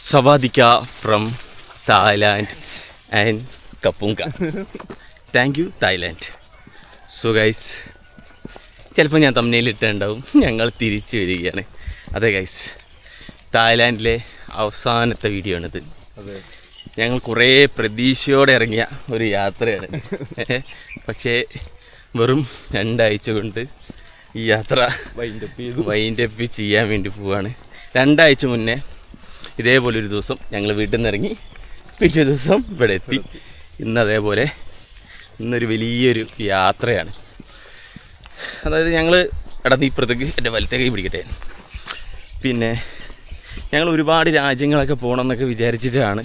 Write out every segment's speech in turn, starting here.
സവാദിക്ക from Thailand and കപ്പുങ്ക. Thank you Thailand. So guys, ചിലപ്പോൾ ഞാൻ തമ്മിലിട്ടുണ്ടാവും ഞങ്ങൾ തിരിച്ചു വരികയാണ്. അതെ ഗൈസ്, തായ്ലാൻഡിലെ അവസാനത്തെ വീഡിയോ ആണിത്. ഞങ്ങൾ കുറേ പ്രതീക്ഷയോടെ ഇറങ്ങിയ ഒരു യാത്രയാണ്. പക്ഷേ വെറും 2 ആഴ്ച കൊണ്ട് ഈ യാത്ര വൈൻഡപ്പ് ചെയ്യാൻ വേണ്ടി പോവാണ്. 2 ആഴ്ച മുന്നേ ഇതേപോലൊരു ദിവസം ഞങ്ങൾ വീട്ടിൽ നിന്ന് ഇറങ്ങി, പിറ്റേ ദിവസം ഇവിടെ എത്തി. ഇന്ന് അതേപോലെ ഇന്നൊരു വലിയൊരു യാത്രയാണ്. അതായത് ഞങ്ങൾ ഇടനീപ്പുറത്തേക്ക് എൻ്റെ വലത്തെ കൈ പിടിക്കട്ടെ. പിന്നെ ഞങ്ങൾ ഒരുപാട് രാജ്യങ്ങളൊക്കെ പോകണം എന്നൊക്കെ വിചാരിച്ചിട്ടാണ്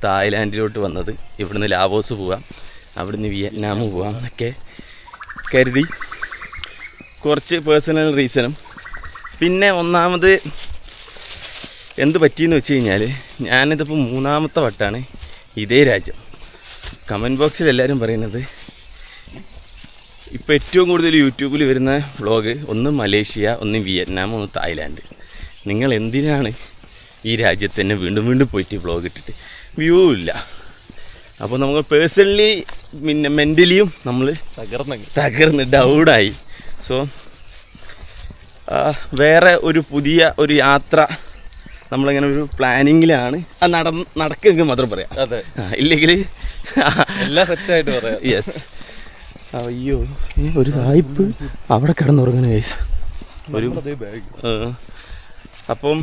തായ്ലാൻഡിലോട്ട് വന്നത്. ഇവിടുന്ന് ലാവോസ് പോവാം, അവിടുന്ന് വിയറ്റ്നാം പോവാം എന്നൊക്കെ കരുതി. കുറച്ച് പേഴ്സണൽ റീസണും പിന്നെ ഒന്നാമത് എന്ത് പറ്റിയെന്ന് വെച്ച് കഴിഞ്ഞാൽ, ഞാനിതിപ്പോൾ 3ാമത്തെ വട്ടമാണ് ഇതേ രാജ്യം. കമൻറ്റ് ബോക്സിൽ എല്ലാവരും പറയുന്നത് ഇപ്പോൾ ഏറ്റവും കൂടുതൽ യൂട്യൂബിൽ വരുന്ന വ്ളോഗ് ഒന്ന് മലേഷ്യ, ഒന്ന് വിയറ്റ്നാം, ഒന്ന് തായ്ലാൻഡ്. നിങ്ങൾ എന്തിനാണ് ഈ രാജ്യത്ത് തന്നെ വീണ്ടും വീണ്ടും പോയിട്ട് വ്ളോഗ് ഇട്ടിട്ട് വ്യൂ ഇല്ല? അപ്പോൾ നമുക്ക് പേഴ്സണലി പിന്നെ മെൻ്റലിയും നമ്മൾ തകർന്ന് ഡൗണായി. സോ വേറെ ഒരു പുതിയ ഒരു യാത്ര നമ്മളിങ്ങനെ ഒരു പ്ലാനിങ്ങിലാണ്. അത് നടക്കുമെങ്കിൽ മാത്രം പറയാം. അതെ, ഇല്ലെങ്കിൽ എല്ലാം സെറ്റായിട്ട് പറയാം. യെസ്. അയ്യോ, ഒരു സായിപ്പ് അവിടെ കിടന്നുറങ്ങുന്ന കേസ് ഒരു. അപ്പം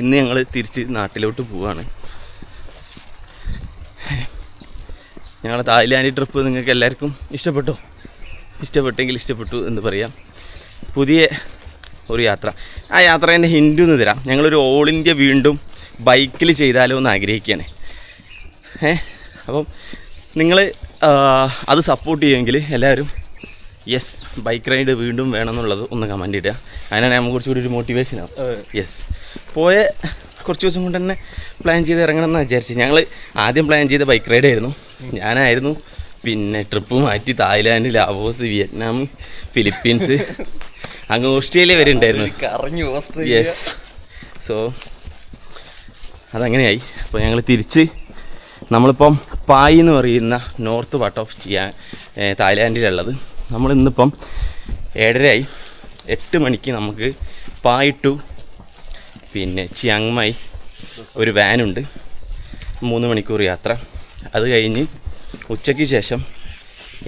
ഇന്ന് ഞങ്ങൾ തിരിച്ച് നാട്ടിലോട്ട് പോവാണ്. ഞങ്ങളുടെ തായ്ലാൻഡ് ട്രിപ്പ് നിങ്ങൾക്ക് എല്ലാവർക്കും ഇഷ്ടപ്പെട്ടോ? ഇഷ്ടപ്പെട്ടെങ്കിൽ ഇഷ്ടപ്പെട്ടു എന്ന് പറയാം. പുതിയ ഒരു യാത്ര. ആ യാത്രേൻ്റെ ഹിൻഡ് ഒന്ന് തരാം. ഞങ്ങളൊരു ഓൾ ഇന്ത്യ വീണ്ടും ബൈക്കിൽ ചെയ്താലോ എന്ന് ആഗ്രഹിക്കുകയാണ്. അപ്പം നിങ്ങൾ അത് സപ്പോർട്ട് ചെയ്യുമെങ്കിൽ എല്ലാവരും യെസ്, ബൈക്ക് റൈഡ് വീണ്ടും വേണമെന്നുള്ളത് ഒന്ന് കമൻ്റ് ഇടുക. അതിനാണ് നമുക്ക് കുറച്ചുകൂടി ഒരു മോട്ടിവേഷനാവും. യെസ്, പോയ കുറച്ച് ദിവസം കൊണ്ട് തന്നെ പ്ലാൻ ചെയ്ത് ഇറങ്ങണമെന്ന് വിചാരിച്ചു. ഞങ്ങൾ ആദ്യം പ്ലാൻ ചെയ്ത ബൈക്ക് റൈഡായിരുന്നു. ഞാനായിരുന്നു പിന്നെ ട്രിപ്പ് മാറ്റി തായ്ലാൻഡ്, ലാവോസ്, വിയറ്റ്നാം, ഫിലിപ്പീൻസ്, അങ്ങ് ഓസ്ട്രേലിയ വരെ ഉണ്ടായിരുന്നു. യെസ്. സോ അതങ്ങനെയായി. അപ്പോൾ ഞങ്ങൾ തിരിച്ച് നമ്മളിപ്പം പായ് എന്ന് പറയുന്ന നോർത്ത് പാർട്ട് ഓഫ് തായ്ലാൻഡിലുള്ളത്. നമ്മളിന്നിപ്പം 7:30 8 മണിക്ക് നമുക്ക് പായ് ടു പിന്നെ ചിയാങ് മായ് ഒരു വാനുണ്ട്, 3 മണിക്കൂർ യാത്ര. അത് കഴിഞ്ഞ് ഉച്ചയ്ക്ക് ശേഷം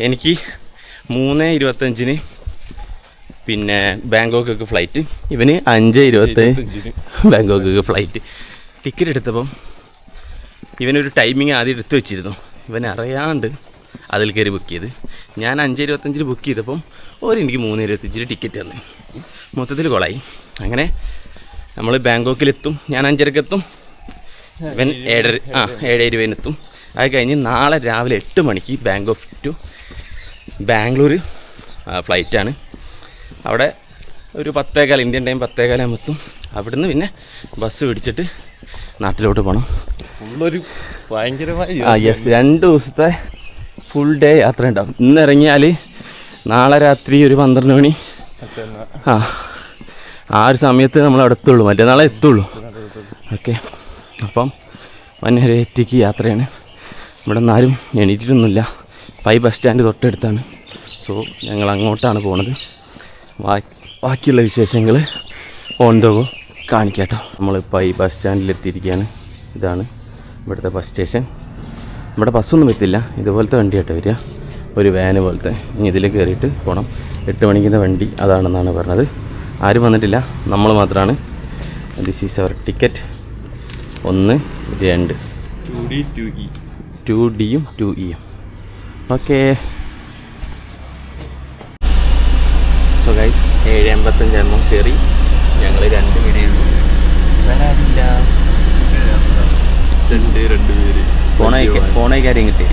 എനിക്ക് 3:25 പിന്നെ ബാങ്കോക്കൊക്കെ ഫ്ലൈറ്റ്. ഇവന് 5:25 ബാങ്കോക്കൊക്കെ ഫ്ലൈറ്റ്. ടിക്കറ്റ് എടുത്തപ്പം ഇവനൊരു ടൈമിങ് ആദ്യം എടുത്തു വെച്ചിരുന്നു. ഇവൻ അറിയാണ്ട് അതിൽ കയറി ബുക്ക് ചെയ്ത്. ഞാൻ 5:25 ബുക്ക് ചെയ്തപ്പം എനിക്ക് 3:25 ടിക്കറ്റ് തന്നു. മൊത്തത്തിൽ കൊളായി. അങ്ങനെ നമ്മൾ ബാങ്കോക്കിലെത്തും. ഞാൻ 5:30 എത്തും, ഇവൻ 7:20 എത്തും. അത് കഴിഞ്ഞ് നാളെ രാവിലെ 8 മണിക്ക് ബാങ്കോക്ക് ടു ബാംഗ്ലൂർ ഫ്ലൈറ്റാണ്. അവിടെ ഒരു 10:15 ഇന്ത്യൻ ടൈം 10:15 ആകുമ്പോൾ അവിടുന്ന് പിന്നെ ബസ് പിടിച്ചിട്ട് നാട്ടിലോട്ട് പോകണം. ഫുള്ളൊരു ഭയങ്കരമായി യെസ്, 2 ദിവസത്തെ ഫുൾ ഡേ യാത്ര ഉണ്ടാവും. ഇന്ന് ഇറങ്ങിയാൽ നാളെ രാത്രി ഒരു 12 മണി ആ ഒരു സമയത്ത് നമ്മൾ അവിടെ എത്തുള്ളൂ, മറ്റന്നാളെ എത്തുള്ളൂ. ഓക്കെ, അപ്പം വന്നരേറ്റിക്ക് യാത്രയാണ്. ഇവിടെ നിന്ന് ആരും എണീറ്റിട്ടൊന്നുമില്ല. പൈ ബസ് സ്റ്റാൻഡ് തൊട്ടടുത്താണ്. സോ ഞങ്ങൾ അങ്ങോട്ടാണ് പോണത്. ബാക്കിയുള്ള വിശേഷങ്ങൾ ഓൺ ദ ഗോ കാണിക്കാം കേട്ടോ. നമ്മളിപ്പോൾ ഈ ബസ് സ്റ്റാൻഡിലെത്തിയിരിക്കുകയാണ്. ഇതാണ് ഇവിടുത്തെ ബസ് സ്റ്റേഷൻ. ഇവിടെ ബസ്സൊന്നും എത്തില്ല, ഇതുപോലത്തെ വണ്ടിയായിട്ട് വരിക, ഒരു വാന് പോലത്തെ. ഇനി ഇതിൽ കയറിയിട്ട് പോകണം. 8 മണിക്കുന്ന വണ്ടി അതാണെന്നാണ് പറഞ്ഞത്. ആരും വന്നിട്ടില്ല, നമ്മൾ മാത്രമാണ്. This is our ticket. 1 2 2Dയും 2Eയും. ഓക്കെ. സോ ഗൈസ്, 7:55 ആകുമ്പോൾ കയറി. ഞങ്ങൾ 2 പേരുള്ളൂ, വരാനില്ല. 2 പേര്. ഫോണേ കാര്യം കിട്ടി,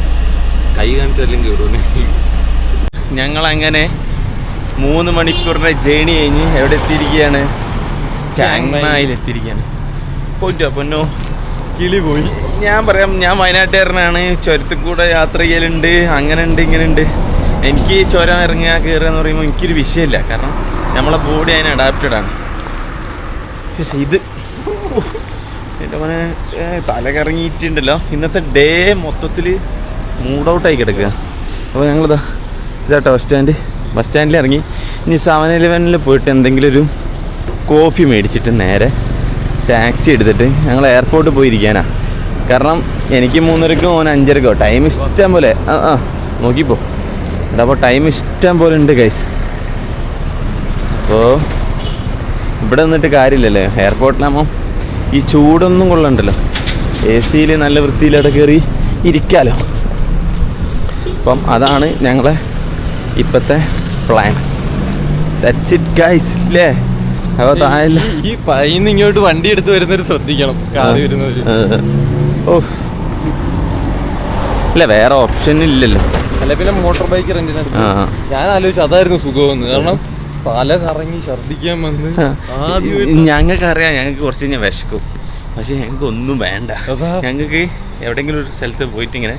കൈ കാണിച്ചെല്ലാം കയറുന്നു. ഞങ്ങളങ്ങനെ 3 മണിക്കൂറിൻ്റെ ജേണി കഴിഞ്ഞ് എവിടെ എത്തിയിരിക്കുകയാണ്? ചിയാങ് മായിലെത്തിയിരിക്കുകയാണ്. പൊന്നോ കിളി പോയി. ഞാൻ പറയാം, ഞാൻ വയനാട്ടുകാരനാണ്. ചുരത്തിൽ കൂടെ യാത്ര ചെയ്യലുണ്ട്, അങ്ങനെ ഉണ്ട് ഇങ്ങനെ ഉണ്ട്. എനിക്ക് ചുരം ഇറങ്ങുക കയറുക എന്ന് പറയുമ്പോൾ എനിക്കൊരു വിഷയമില്ല, കാരണം നമ്മളെ ബോഡി അതിന് അഡാപ്റ്റഡ് ആണ്. പക്ഷെ ഇത് എൻ്റെ മോനെ തല കറങ്ങിയിട്ടുണ്ടല്ലോ. ഇന്നത്തെ ഡേ മൊത്തത്തിൽ മൂഡ് ഔട്ടായി കിടക്കുക. അപ്പോൾ ഇതാട്ടോ ബസ് സ്റ്റാൻഡിൽ ഇറങ്ങി ഇനി 7-Eleven പോയിട്ട് എന്തെങ്കിലും ഒരു കോഫി മേടിച്ചിട്ട് നേരെ ടാക്സി എടുത്തിട്ട് ഞങ്ങൾ എയർപോർട്ടിൽ പോയിരിക്കാനാണ്. കാരണം എനിക്ക് 3:30 ഓൻ 5:30. ടൈം ഇഷ്ടം പോലെ നോക്കിപ്പോ എടാ. അപ്പോൾ ടൈം ഇഷ്ടം പോലെ ഉണ്ട് ഗൈസ്. അപ്പോൾ ഇവിടെ നിന്നിട്ട് കാര്യമില്ലല്ലേ, എയർപോർട്ടിലാകുമ്പോൾ ഈ ചൂടൊന്നും കൊള്ളണ്ടല്ലോ. AC നല്ല വൃത്തിയിലവിടെ കയറി ഇരിക്കാമല്ലോ. അപ്പം അതാണ് ഞങ്ങളെ ഇപ്പോഴത്തെ പ്ലാൻ. ദാറ്റ്സ് ഇറ്റ് ഗൈസ് അല്ലേ. അപ്പോൾ താഴെ ഈ പൈന്ന് ഇങ്ങോട്ട് വണ്ടി എടുത്ത് വരുന്നവർ ശ്രദ്ധിക്കണം. കാറി വരുന്നവര് അല്ല, വേറെ ഓപ്ഷൻ ഇല്ലല്ലോ. അല്ല പിന്നെ മോട്ടോർ ബൈക്ക് റെന്റിന് ഞാൻ ആലോചിച്ചു അതായിരുന്നു സുഖമെന്ന്. കാരണം തല കറങ്ങി ഛർദ്ദിക്കാൻ വന്ന് ഞങ്ങൾക്കറിയാം ഞങ്ങൾക്ക് കുറച്ച് കഴിഞ്ഞാൽ വിശക്കും. പക്ഷെ ഞങ്ങൾക്ക് ഒന്നും വേണ്ട. ഞങ്ങൾക്ക് എവിടെയെങ്കിലും ഒരു സ്ഥലത്ത് പോയിട്ട് ഇങ്ങനെ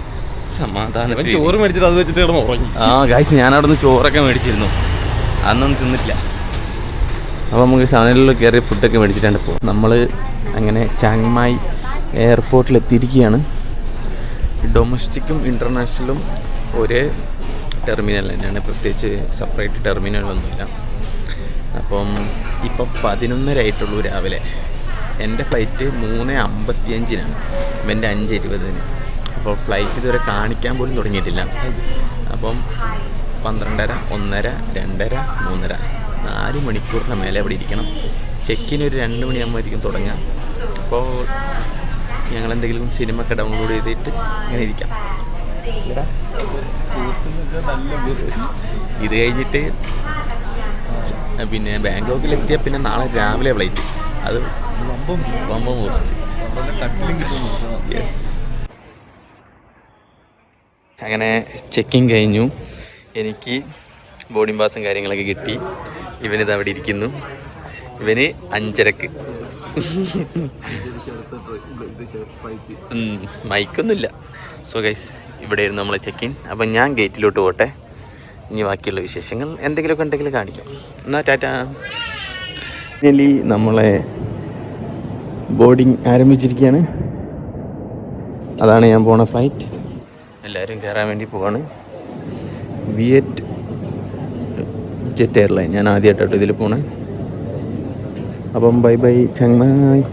സമാധാനം ചോറ് മേടിച്ചിട്ട് അത് വെച്ചിട്ട് കിടന്ന് ഉറങ്ങി. ഗായ്സ് ഞാൻ അവിടെ നിന്ന് ചോറൊക്കെ മേടിച്ചിരുന്നു, അന്നൊന്നും തിന്നിട്ടില്ല. അപ്പോൾ നമുക്ക് 7-Eleven കയറി ഫുഡൊക്കെ മേടിച്ചിട്ടാണ് പോകും. നമ്മൾ അങ്ങനെ ചാങ്മായ് എയർപോർട്ടിൽ എത്തിയിരിക്കുകയാണ്. ഡൊമസ്റ്റിക്കും ഇൻ്റർനാഷണലും ഒരേ ടെർമിനൽ തന്നെയാണ്, പ്രത്യേകിച്ച് സെപ്പറേറ്റ് ടെർമിനലൊന്നുമില്ല. അപ്പം ഇപ്പം 11:30 ആയിട്ടുള്ളൂ രാവിലെ. എൻ്റെ ഫ്ലൈറ്റ് 3:55-നാണ്, എൻ്റെ 5:20-ന്. അപ്പോൾ ഫ്ലൈറ്റ് ഇതുവരെ കാണിക്കാൻ പോലും തുടങ്ങിയിട്ടില്ല. അപ്പം 12:30, 1:30, 2:30, 3:30 4 മണിക്കൂറിന് മേലെ അവിടെ ഇരിക്കണം. ചെക്കിന് ഒരു 2 മണിയാകുമ്പോഴായിരിക്കും തുടങ്ങുക. അപ്പോൾ ഞങ്ങളെന്തെങ്കിലും സിനിമ ഒക്കെ ഡൗൺലോഡ് ചെയ്തിട്ട് ഇങ്ങനെ ഇരിക്കാം. ഇത് കഴിഞ്ഞിട്ട് പിന്നെ ബാങ്കോക്കിലെത്തിയ പിന്നെ നാളെ രാവിലെ ഫ്ലൈറ്റ്. അത് വമ്പം പോസ്റ്റ്. യെസ്. അങ്ങനെ ചെക്കിങ് കഴിഞ്ഞു. എനിക്ക് ബോർഡിംഗ് പാസും കാര്യങ്ങളൊക്കെ കിട്ടി. ഇവനിത് അവിടെ ഇരിക്കുന്നു. ഇവന് 5:30. മൈക്കൊന്നുമില്ല. സോ ഗൈസ് ഇവിടെയായിരുന്നു നമ്മളെ ചെക്കിൻ. അപ്പം ഞാൻ ഗേറ്റിലോട്ട് പോട്ടെ. ഇനി ബാക്കിയുള്ള വിശേഷങ്ങൾ എന്തെങ്കിലുമൊക്കെ ഉണ്ടെങ്കിൽ കാണിക്കാം. എന്നാൽ ടാറ്റാ. ഫൈനലി നമ്മളെ ബോർഡിങ് ആരംഭിച്ചിരിക്കുകയാണ്. അതാണ് ഞാൻ പോണ ഫ്ലൈറ്റ്. എല്ലാവരും കയറാൻ വേണ്ടി പോവാണ്. വിയറ്റ് ജെറ്റ് എയർലൈൻ. ഞാൻ ആദ്യമായിട്ടോ ഇതിൽ പോണേ. അപ്പം ബൈ ബൈ ചാങ്മായ്.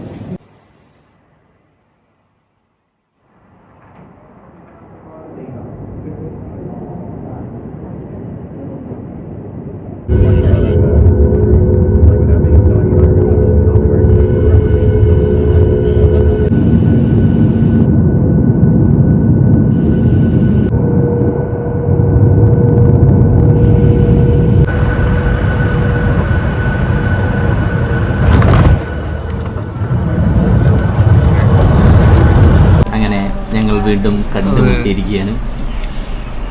ഞങ്ങൾ വീണ്ടും കണ്ടുമുട്ടിയിരിക്കുകയാണ്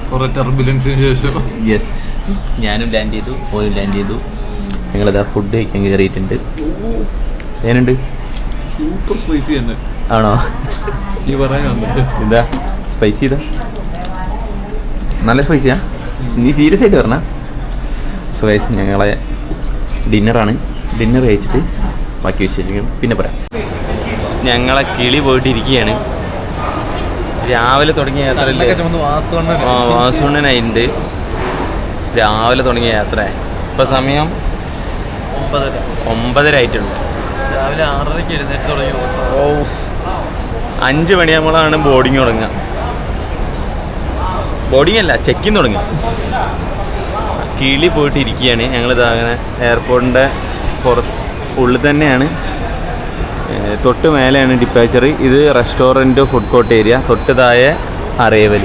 കുറേ ടർബുലൻസിന് ശേഷം. യെസ്, ഞാനും ലാൻഡ് ചെയ്തു, ഓനും ലാൻഡ് ചെയ്തു. ഞങ്ങളിതാ ഫുഡ് കഴിക്കാൻ കയറിയിട്ടുണ്ട്. എങ്ങനെയുണ്ട്? സൂപ്പർ സ്പൈസി തന്നെ. ആണോ? നീ പറയാൻ എന്താ സ്പൈസി? ഇതാ നല്ല സ്പൈസിയാ? നീ സീരിയസ് ആയിട്ട് പറഞ്ഞ? സോ ഗൈസ് ഞങ്ങളെ ഡിന്നറാണ്. ഡിന്നർ കഴിച്ചിട്ട് ബാക്കി വിശേഷിക്കും പിന്നെ പറയാം. ഞങ്ങളെ കിളി പോയിട്ടിരിക്കുകയാണ്. രാവിലെ തുടങ്ങിയ യാത്രയല്ലേ? വാസുണ്ണനായിട്ടുണ്ട്. രാവിലെ തുടങ്ങിയ യാത്ര. ഇപ്പോൾ സമയം 9:30 ആയിട്ടുള്ളൂ. രാവിലെ 6:30 എഴുന്നേറ്റ് തുടങ്ങി. 5 മണിയാകുമ്പോഴാണ് ബോർഡിങ് തുടങ്ങുക. ബോർഡിങ് അല്ല, ചെക്കിൻ തുടങ്ങുക. കിളി പോയിട്ട് ഇരിക്കുകയാണ്. ഞങ്ങളിത് അങ്ങനെ എയർപോർട്ടിൻ്റെ ഉള്ളിൽ തന്നെയാണ്. തൊട്ട് മേലെയാണ് ഡിപ്പാച്ചർ. ഇത് റെസ്റ്റോറൻറ്റ്, ഫുഡ് കോർട്ട് ഏരിയ. തൊട്ട് താഴെ അറൈവൽ.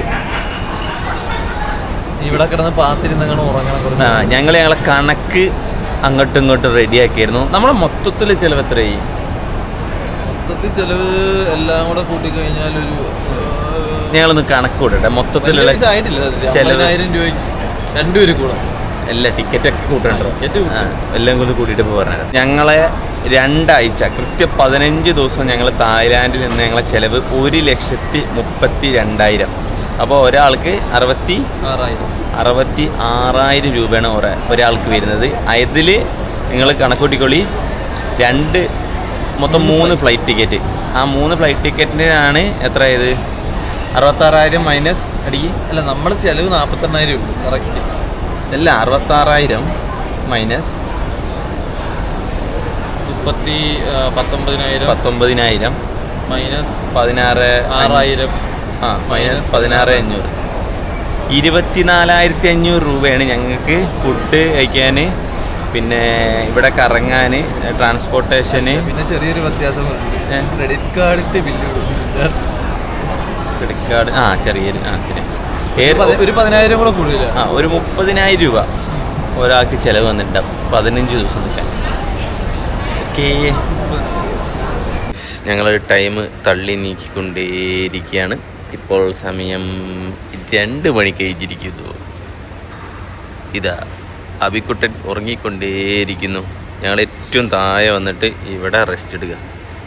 ഇവിടെ കിടന്ന് പാത്തിരുന്നങ്ങനെ ഉറങ്ങണം. ഞങ്ങളെ കണക്ക് അങ്ങോട്ടും ഇങ്ങോട്ടും റെഡിയാക്കിയായിരുന്നു. നമ്മളെ മൊത്തത്തിൽ ചിലവ് എത്രയായി? മൊത്തത്തിൽ ചിലവ് എല്ലാം കൂടെ കൂട്ടിക്കഴിഞ്ഞാൽ ഒരു ഞങ്ങളൊന്ന് കണക്ക് കൂടട്ടെ. മൊത്തത്തിലുള്ള ചിലവ് 1000 രൂപയ്ക്ക് 2 പേര് കൂടെ. എല്ലാ ടിക്കറ്റൊക്കെ കൂട്ടണ്ടോ? എല്ലാം കൂടി കൂട്ടിയിട്ട് പറഞ്ഞുതരാം. ഞങ്ങളെ 2 ആഴ്ച കൃത്യം 15 ദിവസം ഞങ്ങൾ തായ്ലാൻഡിൽ നിന്ന് ഞങ്ങളെ ചിലവ് 1,32,000. അപ്പോൾ ഒരാൾക്ക് 66,000 രൂപയാണ് ഒരാൾക്ക് വരുന്നത്. അതിൽ നിങ്ങൾ കണക്കൂട്ടിക്കൊള്ളി. 2 മൊത്തം 3 ഫ്ലൈറ്റ് ടിക്കറ്റ്. ആ 3 ഫ്ലൈറ്റ് ടിക്കറ്റിനാണ് എത്ര ആയത്? 66,000 മൈനസ് അടിക്ക്. അല്ല നമ്മൾ ചെലവ് 48,000 ഉള്ളൂ കറക്റ്റ്. അല്ല 66,000 മൈനസ് 19,000 മൈനസ് 16,000 മൈനസ് 16,500. 24,500 രൂപയാണ് ഞങ്ങൾക്ക് ഫുഡ് കഴിക്കാൻ, പിന്നെ ഇവിടെ കറങ്ങാൻ, ട്രാൻസ്പോർട്ടേഷന്. പിന്നെ ചെറിയൊരു വ്യത്യാസം, ക്രെഡിറ്റ് കാർഡിന്റെ ബില്ല്. ക്രെഡിറ്റ് കാർഡ് ചെറിയൊരു ശരി, ഒരു 10,000 കൂടെ കൂടുതൽ. ഒരു 30,000 രൂപ ഒരാൾക്ക് ചിലവ് വന്നിട്ടുണ്ടാവും 15 ദിവസം നിൽക്കാൻ. ഓക്കെ, ഞങ്ങൾ ടൈം തള്ളി നീക്കിക്കൊണ്ടേയിരിക്കുകയാണ്. ഇപ്പോൾ സമയം 2 മണി കഴിഞ്ഞിരിക്കുന്നു. ഇതാ അബിക്കുട്ടൻ ഉറങ്ങിക്കൊണ്ടേയിരിക്കുന്നു. ഞങ്ങൾ ഏറ്റവും താഴെ വന്നിട്ട് ഇവിടെ റെസ്റ്റ് എടുക്കുക.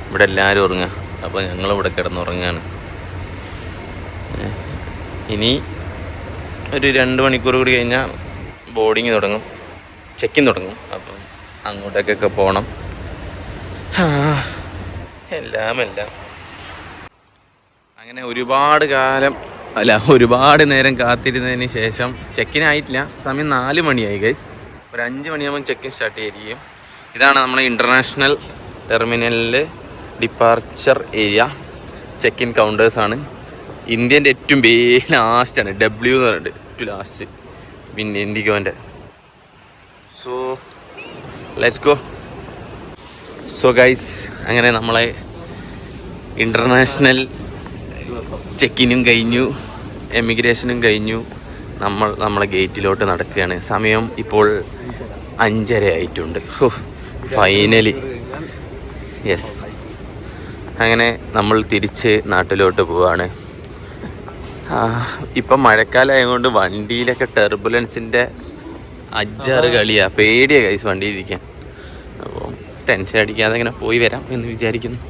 ഇവിടെ എല്ലാവരും ഉറങ്ങുക, അപ്പോൾ ഞങ്ങളിവിടെ കിടന്നുറങ്ങുകയാണ്. ഇനി ഒരു 2 മണിക്കൂർ കൂടി കഴിഞ്ഞാൽ ബോർഡിങ് തുടങ്ങും, ചെക്കിങ് തുടങ്ങും. അപ്പം അങ്ങോട്ടേക്കൊക്കെ പോകണം. എല്ലാം അങ്ങനെ ഒരുപാട് നേരം കാത്തിരുന്നതിന് ശേഷം ചെക്കിനായിട്ടില്ല. സമയം 4 മണിയായി ഗൈസ്. ഒരു 5 മണിയാകുമ്പോൾ ചെക്കിൻ സ്റ്റാർട്ട് ചെയ്തിരിക്കും. ഇതാണ് നമ്മുടെ ഇൻ്റർനാഷണൽ ടെർമിനലിൽ ഡിപ്പാർച്ചർ ഏരിയ. ചെക്കിൻ കൗണ്ടേഴ്സാണ്. ഇന്ത്യൻ്റെ ഏറ്റവും ലാസ്റ്റാണ്, W എന്ന് പറഞ്ഞിട്ട് ഏറ്റവും ലാസ്റ്റ്, പിന്നെ ഇൻഡിഗോൻ്റെ. So let's go. So guys, അങ്ങനെ നമ്മളെ ഇൻ്റർനാഷണൽ ചെക്കിനും കഴിഞ്ഞു, എമിഗ്രേഷനും കഴിഞ്ഞു. നമ്മളെ ഗേറ്റിലോട്ട് നടക്കുകയാണ്. സമയം ഇപ്പോൾ 5:30 ആയിട്ടുണ്ട്. Finally yes. അങ്ങനെ നമ്മൾ തിരിച്ച് നാട്ടിലോട്ട് പോവാണ്. ഇപ്പം മഴക്കാലമായതുകൊണ്ട് വണ്ടിയിലൊക്കെ ടെർബുലൻസിൻ്റെ അജ്ജാറ് കളിയാണ്. പേടിയാണ് ഗൈസ് വണ്ടിയിലിരിക്കാൻ. അപ്പോൾ ടെൻഷൻ അടിക്കാതെ ഇങ്ങനെ പോയി വരാം എന്ന് വിചാരിക്കുന്നു.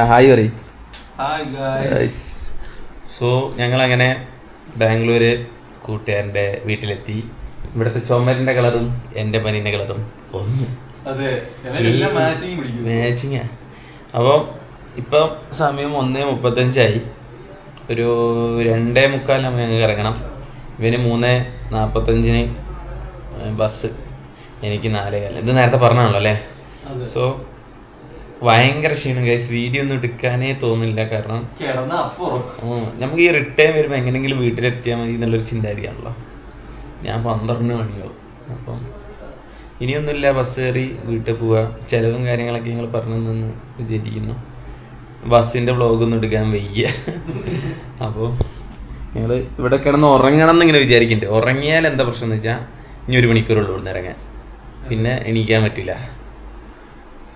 ഹായ് പറയും. സോ ഞങ്ങളങ്ങനെ ബാംഗ്ലൂര് കൂട്ടുകാരൻ്റെ വീട്ടിലെത്തി. ഇവിടുത്തെ ചുമരിൻ്റെ കളറും എൻ്റെ പനീൻ്റെ കളറും ഒന്ന് മാച്ചിങ്ങാ. അപ്പം ഇപ്പം സമയം 1:35 ഒരു 2:45 ഞങ്ങൾക്ക് ഇറങ്ങണം. ഇവന് 3:45 ബസ്, എനിക്ക് 4:15. ഇത് നേരത്തെ പറഞ്ഞാണല്ലോ അല്ലേ. സോ ഭയങ്കര ക്ഷീണം ഗൈസ്. വീഡിയോ ഒന്നും എടുക്കാനേ തോന്നില്ല. കാരണം നമുക്ക് ഈ റിട്ടേൺ വരുമ്പോൾ എങ്ങനെയെങ്കിലും വീട്ടിലെത്തിയാൽ മതി എന്നുള്ളൊരു ചിന്താഗതിയാണല്ലോ. ഞാൻ 12 മണിയാവും. അപ്പം ഇനിയൊന്നുമില്ല, ബസ് കയറി വീട്ടിൽ പോവുക. ചിലവും കാര്യങ്ങളൊക്കെ ഞങ്ങൾ പറഞ്ഞു നിന്ന് വിചാരിക്കുന്നു. ബസ്സിൻ്റെ വ്ളോഗൊന്നും എടുക്കാൻ വയ്യ. അപ്പോൾ ഞങ്ങൾ ഇവിടെ കിടന്ന് ഉറങ്ങണം എന്നിങ്ങനെ വിചാരിക്കുന്നുണ്ട്. ഉറങ്ങിയാൽ എന്താ പ്രശ്നം എന്ന് വെച്ചാൽ ഇനി 1 മണിക്കൂറുള്ളൂ ഇവിടുന്ന് ഇറങ്ങാൻ, പിന്നെ എണീക്കാൻ പറ്റില്ല.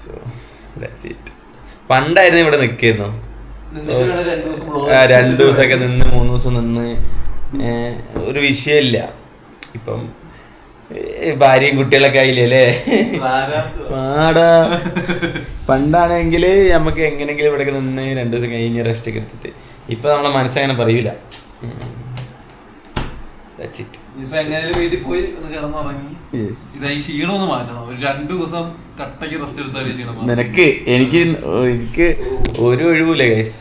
So that's it. പണ്ടായിരുന്നു ഇവിടെ നിൽക്കുന്നു, 2 ദിവസമൊക്കെ നിന്ന് 3 ദിവസം നിന്ന് ഒരു വിഷയമില്ല. ഇപ്പം ഭാര്യയും കുട്ടികളൊക്കെ ആയില്ലേ അല്ലേ. പാടാ. പണ്ടാണെങ്കിൽ നമുക്ക് എങ്ങനെയെങ്കിലും ഇവിടെയൊക്കെ നിന്ന് 2 ദിവസം കഴിഞ്ഞ് റെസ്റ്റ് ഒക്കെ എടുത്തിട്ട്, ഇപ്പം നമ്മളെ മനസ്സങ്ങനെ പറയൂല. That's it. വീട്ടിൽ പോയി കിടന്നുറങ്ങി ഇതായി ക്ഷീണമൊന്ന് മാറ്റണം. ഒരു 2 ദിവസം കട്ടയ്ക്ക് റെസ്റ്റ് എടുത്താൽ ക്ഷീണം. എനിക്ക് ഒരു ഒഴിവില്ല ഗൈസ്.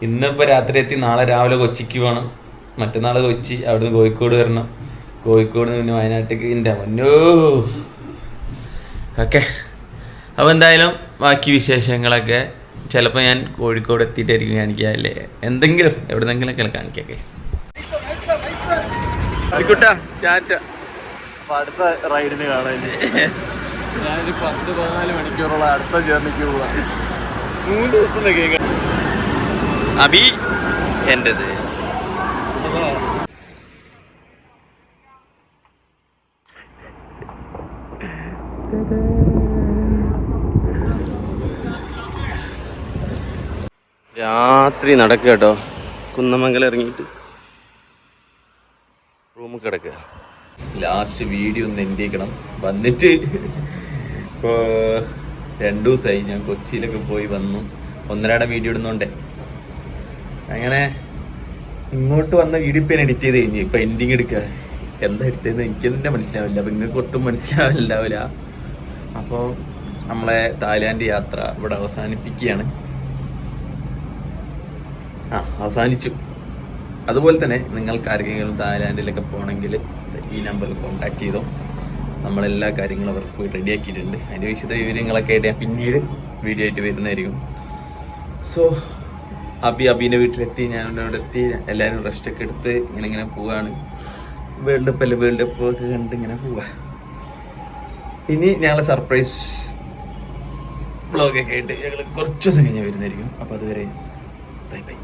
ഇന്നിപ്പോൾ രാത്രി എത്തി, നാളെ രാവിലെ കൊച്ചിക്ക് പോകണം, മറ്റന്നാൾ കൊച്ചി, അവിടുന്ന് കോഴിക്കോട് വരണം, കോഴിക്കോട് നിന്ന് പിന്നെ വയനാട്ടിലേക്ക് എൻ്റെ മുന്നോ. ഓക്കെ, അപ്പോൾ എന്തായാലും ബാക്കി വിശേഷങ്ങളൊക്കെ ചിലപ്പോൾ ഞാൻ കോഴിക്കോട് എത്തിയിട്ടായിരിക്കും കാണിക്കുക, അല്ലേ എന്തെങ്കിലും എവിടെന്നെങ്കിലൊക്കെ കാണിക്കാം ഗൈസ്. അടുത്ത റൈഡിന് കാണാൻ ഞാനൊരു 10-14 മണിക്കൂറുള്ള അടുത്ത ജേർണിക്ക് പോവാ. 3 ദിവസം അബി എൻ്റെത്. രാത്രി നടക്കുക കേട്ടോ, കുന്നമംഗലം ഇറങ്ങിയിട്ട് റൂമിൽ കിടക്കുക. ലാസ്റ്റ് വീഡിയോ ഒന്ന് എൻഡിക്കണം. വന്നിട്ട് ഇപ്പോൾ 2 ദിവസമായി ഞാൻ കൊച്ചിയിലൊക്കെ പോയി വന്നു. 1.5 വീഡിയോ ഇടുന്നുണ്ടേ. അങ്ങനെ ഇങ്ങോട്ട് വന്ന വീഡിയോ ഇപ്പം ഞാൻ എഡിറ്റ് ചെയ്ത് കഴിഞ്ഞു. ഇപ്പം എൻഡിങ് എടുക്കുക. എന്താ എടുത്തതെന്ന് എനിക്ക് തന്നെ മനസ്സിലാവില്ല, അപ്പം നിങ്ങൾക്ക് ഒട്ടും മനസ്സിലാവില്ല. അപ്പോൾ നമ്മളെ തായ്ലാൻഡ് യാത്ര ഇവിടെ അവസാനിപ്പിക്കുകയാണ്. അവസാനിച്ചു. അതുപോലെ തന്നെ നിങ്ങൾക്ക് ആർക്കെങ്കിലും തായ്ലാൻഡിലൊക്കെ പോകണമെങ്കിൽ ഈ നമ്പറിൽ കോൺടാക്ട് ചെയ്തോ. നമ്മളെല്ലാ കാര്യങ്ങളും അവർക്ക് പോയി റെഡിയാക്കിയിട്ടുണ്ട്. അതിൻ്റെ വിശദ വിവരങ്ങളൊക്കെ ആയിട്ട് ഞാൻ പിന്നീട് വീഡിയോ ആയിട്ട് വരുന്നതായിരിക്കും. സോ അബീൻ്റെ വീട്ടിലെത്തി, ഞാൻ അവിടെ എത്തി. എല്ലാവരും റെസ്റ്റൊക്കെ എടുത്ത് ഇങ്ങനെ പോവുകയാണ്. വേൾഡ് കപ്പ് ഒക്കെ കണ്ട് ഇങ്ങനെ പോവുക. ഇനി ഞങ്ങളെ സർപ്രൈസ് വ്ളോഗൊക്കെ ആയിട്ട് ഞങ്ങൾ കുറച്ച് ദിവസം കഴിഞ്ഞ് വരുന്നതായിരിക്കും. അപ്പോൾ അതുവരെ ബൈ ബൈ.